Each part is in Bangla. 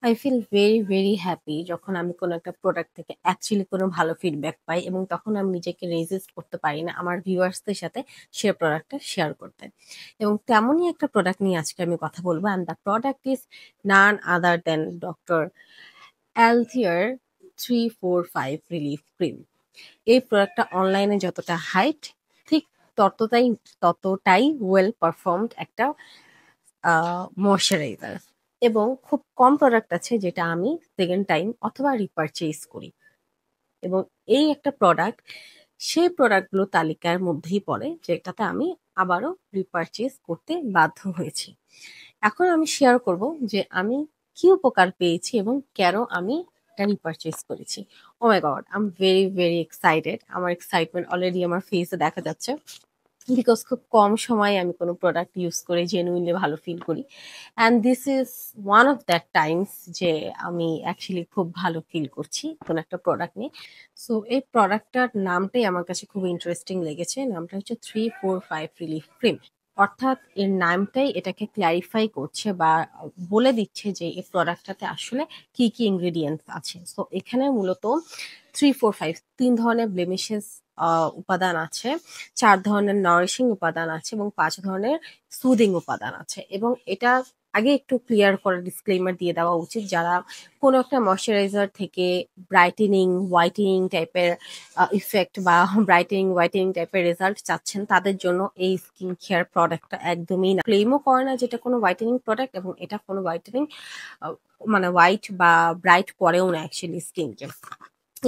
I feel very happy যখন আমি কোনো একটা প্রোডাক্ট থেকে অ্যাকচুয়ালি কোনো ভালো ফিডব্যাক পাই এবং তখন আমি নিজেকে রেজিস্ট করতে পারি না আমার ভিউয়ার্সদের সাথে সে প্রোডাক্টটা শেয়ার করতে। এবং তেমনই একটা প্রোডাক্ট নিয়ে আজকে আমি কথা বলবো and the product is none other than doctor অ্যালথিয়ার 345 রিলিফ ক্রিম। এই প্রোডাক্টটা অনলাইনে যতটা হাইপড ঠিক ততটাই ওয়েল পারফর্মড একটা ময়শ্চারাইজার এবং খুব কম প্রোডাক্ট আছে যেটা আমি সেকেন্ড টাইম অথবা রিপারচেজ করি এবং এই একটা প্রোডাক্ট সেই প্রোডাক্টগুলো তালিকার মধ্যেই পড়ে যেটাতে আমি আবারও রিপারচেজ করতে বাধ্য হয়েছি। এখন আমি শেয়ার করব যে আমি কি উপকার পেয়েছি এবং কেন আমি এটা রিপারচেজ করেছি। Oh my God, I am very excited. আমার এক্সাইটমেন্ট অলরেডি আমার ফেসে দেখা যাচ্ছে বিকজ খুব কম সময়ে আমি কোনো প্রোডাক্ট ইউজ করে জেনুইনলি ভালো ফিল করি and this is one of that Times যে আমি অ্যাকচুয়ালি খুব ভালো ফিল করছি কোনো একটা প্রোডাক্ট নিয়ে। সো এই প্রোডাক্টটার নামটাই আমার কাছে খুব ইন্টারেস্টিং লেগেছে। নামটা হচ্ছে 345 রিলিফ ক্রিম। অর্থাৎ এর নামটাই এটাকে ক্ল্যারিফাই করছে বা বলে দিচ্ছে যে এই প্রোডাক্টটাতে আসলে কি ইনগ্রেডিয়েন্টস আছে। সো এখানে মূলত 345 3 ধরনের ব্লেমিশেস উপাদান আছে, 4 ধরনের নারিশিং উপাদান আছে এবং 5 ধরনের সুদিং উপাদান আছে। এবং এটা আগে একটু ক্লিয়ার করে ডিসক্লেইমার দিয়ে দেওয়া উচিত যারা কোনো একটা ময়শ্চারাইজার থেকে ব্রাইটেনিং হোয়াইটেনিং টাইপের ইফেক্ট বা হোয়াইটেনিং টাইপের রেজাল্ট চাচ্ছেন তাদের জন্য এই স্কিন কেয়ার প্রোডাক্টটা একদমই না। ক্লেমও করে না যেটা কোনো হোয়াইটেনিং প্রোডাক্ট এবং এটা কোনো হোয়াইটেনিং মানে হোয়াইট বা ব্রাইট করেও না অ্যাকচুয়ালি স্কিনকে।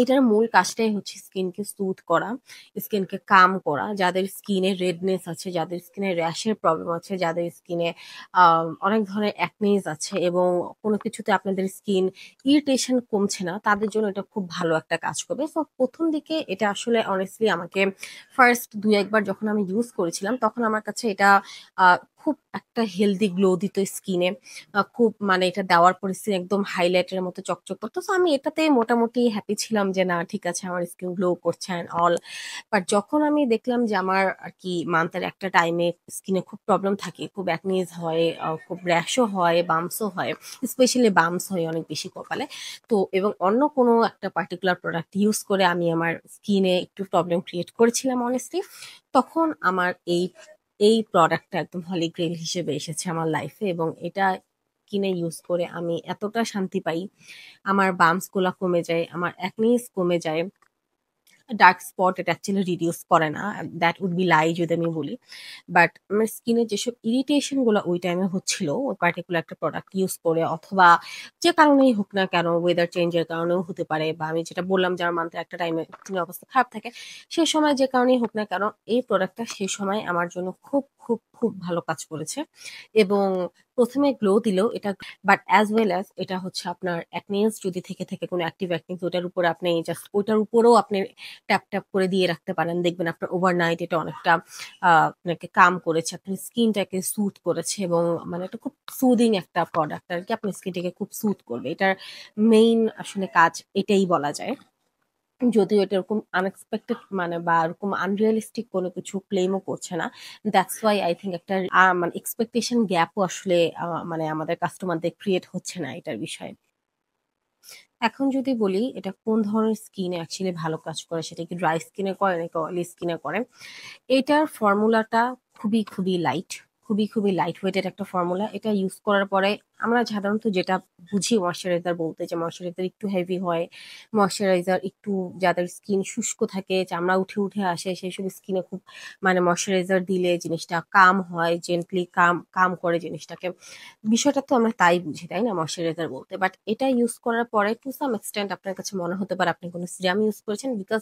এটার মূল কাজটাই হচ্ছে স্কিনকে স্মুথ করা, স্কিনকে কাম করা। যাদের স্কিনে রেডনেস আছে, যাদের স্কিনে র্যাশের প্রবলেম আছে, যাদের স্কিনে অনেক ধরনের অ্যাকনেস আছে এবং কোনো কিছুতে আপনাদের স্কিন ইরিটেশন কমছে না, তাদের জন্য এটা খুব ভালো একটা কাজ করবে। সো প্রথম দিকে এটা আসলে অনেস্টলি আমাকে ফার্স্ট ২-১ বার যখন আমি ইউজ করেছিলাম তখন আমার কাছে এটা খুব একটা হেলদি গ্লো দিত স্কিনে। খুব মানে এটা দেওয়ার পরে স্কিন একদম হাইলাইটের মতো চকচক করতো। সো আমি এটাতে মোটামুটি হ্যাপি ছিলাম যে না ঠিক আছে আমার স্কিন গ্লো করছে অ্যান্ড অল। বাট যখন আমি দেখলাম যে আমার আর কি মান্থের একটা টাইমে স্কিনে খুব প্রবলেম থাকে, খুব অ্যাকনিজ হয়, খুব র্যাশও হয়, বাম্পসও হয়, স্পেশালি বাম্পস হয় অনেক বেশি কপালে। তো এবং অন্য কোনো একটা পার্টিকুলার প্রোডাক্ট ইউজ করে আমি আমার স্কিনে একটু প্রবলেম ক্রিয়েট করেছিলাম অনেস্টলি। তখন আমার এই প্রোডাক্টটা একদম হলি গ্রেইল হিসেবে এসেছে আমার লাইফে এবং এটা কিনে ইউজ করে আমি এতটা শান্তি পাই। আমার বাম্পস গুলা কমে যায়, আমার অ্যাকনিস কমে যায়, ডার্ক স্পট এটা অ্যাকচুয়ালি রিডিউস করে না, দ্যাট উড বি লাই যদি আমি বলি। বাট আমার স্কিনের যেসব ইরিটেশন গুলো ওই টাইমে হচ্ছিল ওই পার্টিকুলার একটা প্রোডাক্ট ইউজ করে অথবা যে কারণেই হোক না কেন, ওয়েদার চেঞ্জের কারণেও হতে পারে বা আমি যেটা বললাম যে আমার মান্থের একটা টাইমে স্কিনের অবস্থা খারাপ থাকে, সেই সময় যে কারণেই হোক না কেন এই প্রোডাক্টটা সেই সময় আমার জন্য খুব ভালো কাজ করেছে এবং প্রথমে গ্লো দিলেও এটা, বাট অ্যাজ ওয়েল অ্যাজ এটা হচ্ছে আপনার অ্যাকনেস যদি থেকে থাকে কোনো অ্যাক্টিভ অ্যাকনিস ওটার উপর আপনি জাস্ট ওইটার উপরেও আপনি ট্যাপ করে দিয়ে রাখতে পারেন, দেখবেন আপনার ওভারনাইট এটা অনেকটা আপনাকে কাম করেছে, আপনার স্কিনটাকে সুথ করেছে এবং মানে এটা খুব সুদিং একটা প্রোডাক্ট আর কি, আপনার স্কিনটাকে খুব সুথ করবে। এটার মেইন আসলে কাজ এটাই বলা যায়। যদিও এটা এরকম আনএক্সপেক্টেড মানে বা এরকম আনরিয়ালিস্টিক কোনো কিছু ক্লেমও করছে না। দ্যাটস ওয়াই আই থিঙ্ক একটা মানে এক্সপেকটেশন গ্যাপও আসলে মানে আমাদের কাস্টমারদের ক্রিয়েট হচ্ছে না এটার বিষয়ে। এখন যদি বলি এটা কোন ধরনের স্কিনে অ্যাকচুয়ালি ভালো কাজ করে, সেটা কি ড্রাই স্কিনে করে নাকি অয়েলি স্কিনে করে। এটার ফর্মুলাটা খুবই লাইট, খুবই লাইট ওয়েটের একটা ফর্মুলা। এটা ইউজ করার পরে আমরা সাধারণত যেটা বুঝি ময়শ্চারাইজার বলতে যে ময়শ্চারাইজার একটু হেভি হয়, ময়শ্চারাইজার একটু যাদের স্কিন শুষ্ক থাকে, চামড়া উঠে আসে সেই সব স্কিনে খুব মানে ময়শ্চারাইজার দিলে জিনিসটা কাম হয়, জেন্টলি কাম কাম করে জিনিসটাকে। বিষয়টা তো আমরা তাই বুঝি তাই না ময়শ্চারাইজার বলতে। বাট এটা ইউজ করার পরে টু সাম এক্সটেন্ট আপনার কাছে মনে হতে পারে আপনি কোনো সিরাম ইউজ করেছেন বিকজ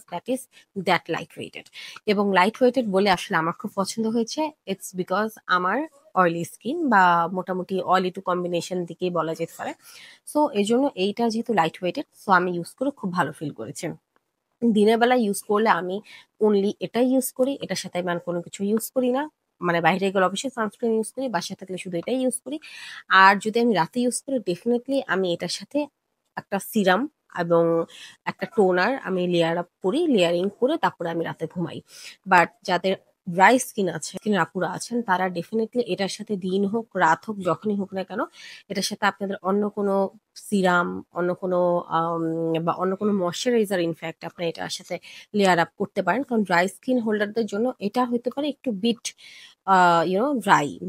দ্যাট লাইট ওয়েটেড। এবং লাইট ওয়েটেড বলে আসলে আমার খুব পছন্দ হয়েছে, ইটস বিকজ আমার অয়েলি স্কিন বা মোটামুটি অয়েলি টু কম্বিনেশন দিকেই বলা যেতে পারে। সো এই জন্য এইটা যেহেতু লাইট ওয়েটেড সো আমি ইউজ করে খুব ভালো ফিল করেছি। দিনের বেলা ইউজ করলে আমি অনলি এটাই ইউজ করি, এটার সাথে আমি আর কোনো কিছু ইউজ করি না। মানে বাইরে গেলে অবশ্যই সানস্ক্রিন ইউজ করি, বাসায় থাকলে শুধু এটাই ইউজ করি। আর যদি আমি রাতে ইউজ করি ডেফিনেটলি আমি এটার সাথে একটা সিরাম এবং একটা টোনার আমি লেয়ার আপ করি, লেয়ারিং করে তারপরে আমি রাতে ঘুমাই। বাট যাদের ড্রাই স্কিন আছে, স্কিনের আপুরা আছেন, তারা ডেফিনেটলি এটার সাথে দিন হোক রাত হোক যখনই হোক না কেন, এটার সাথে আপনাদের অন্য কোনো সিরাম, অন্য কোনো বা অন্য কোনো ময়শ্চারাইজার ইনফ্যাক্ট আপনি এটার সাথে লেয়ার আপ করতে পারেন। কারণ ড্রাই স্কিন হোল্ডারদের জন্য এটা হতে পারে একটু বিট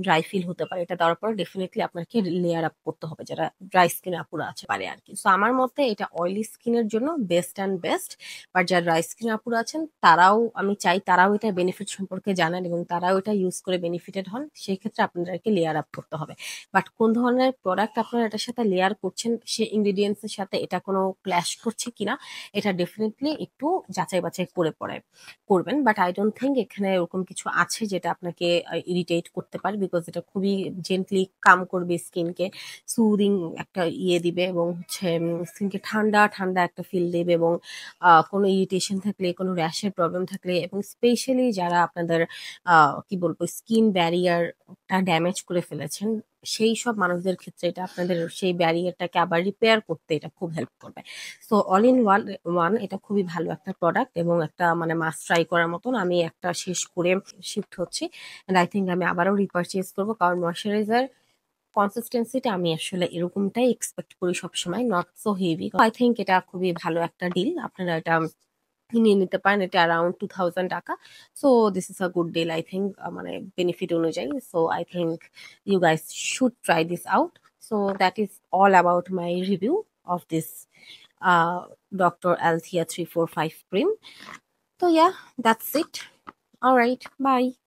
ড্রাই ফিল হতে পারে। এটা দেওয়ার পর ডেফিনেটলি আপনাকে লেয়ার আপ করতে হবে, যারা ড্রাই স্কিন আপুরা আছে পারে আর কি। সো আমার মতে এটা অয়েলি স্কিনের জন্য বেস্ট অ্যান্ড বেস্ট। বাট যারা ড্রাই স্কিন আপুরা আছেন তারাও, আমি চাই তারাও এটা বেনিফিট সম্পর্কে জানেন এবং তারাও এটা ইউজ করে বেনিফিটেড হন। সেই ক্ষেত্রে আপনাদেরকে লেয়ার আপ করতে হবে। বাট কোন ধরনের প্রোডাক্ট আপনারা এটার সাথে লেয়ার করছেন, সে ইনগ্রিডিয়েন্টস এর সাথে এটা কোনো ক্ল্যাশ করছে কিনা, এটা ডেফিনেটলি একটু যাচাই বাছাই করবেন। বাট আই ডোন্ট থিঙ্ক এখানে এরকম কিছু আছে যেটা আপনাকে ইরিটেট করতে পারে, বিকজ এটা খুবই জেন্টলি কাম করবে, স্কিনকে সুদিং একটা দিবে এবং হচ্ছে স্কিনকে ঠান্ডা ঠান্ডা একটা ফিল দেবে। এবং কোনো ইরিটেশন থাকলে, কোনো র্যাশের প্রবলেম থাকলে, এবং স্পেশালি যারা আপনাদের কি বলবো স্কিন ব্যারিয়ারটা ড্যামেজ করে ফেলেছেন, সেই সব মানুষদের ক্ষেত্রে এটা আপনাদের সেই ব্যারিয়ারটাকে আবার রিপেয়ার করতে এটা খুব হেল্প করবে। সো অল ইন ওয়ান এটা খুবই ভালো একটা প্রোডাক্ট এবং একটা মানে মাস্ট ট্রাই করার মতন। আমি একটা শেষ করে শিফট হচ্ছি, এন্ড আই থিঙ্ক আমি আবারও রিপারচেজ করবো, কারণ ময়শ্চারাইজার কনসিস্টেন্সিটা আমি আসলে এরকমটাই এক্সপেক্ট করি সবসময়, not so heavy. I think এটা খুবই ভালো একটা ডিল, আপনারা এটা নিয়ে নিতে পারেন। এটা অ্যারাউন্ড 2000 টাকা। So this is a good deal I think, মানে বেনিফিট অনুযায়ী। So I think you guys should try this out. So that is all about my review of this Dr. Althea 345 cream. So yeah, that's it. All right, bye.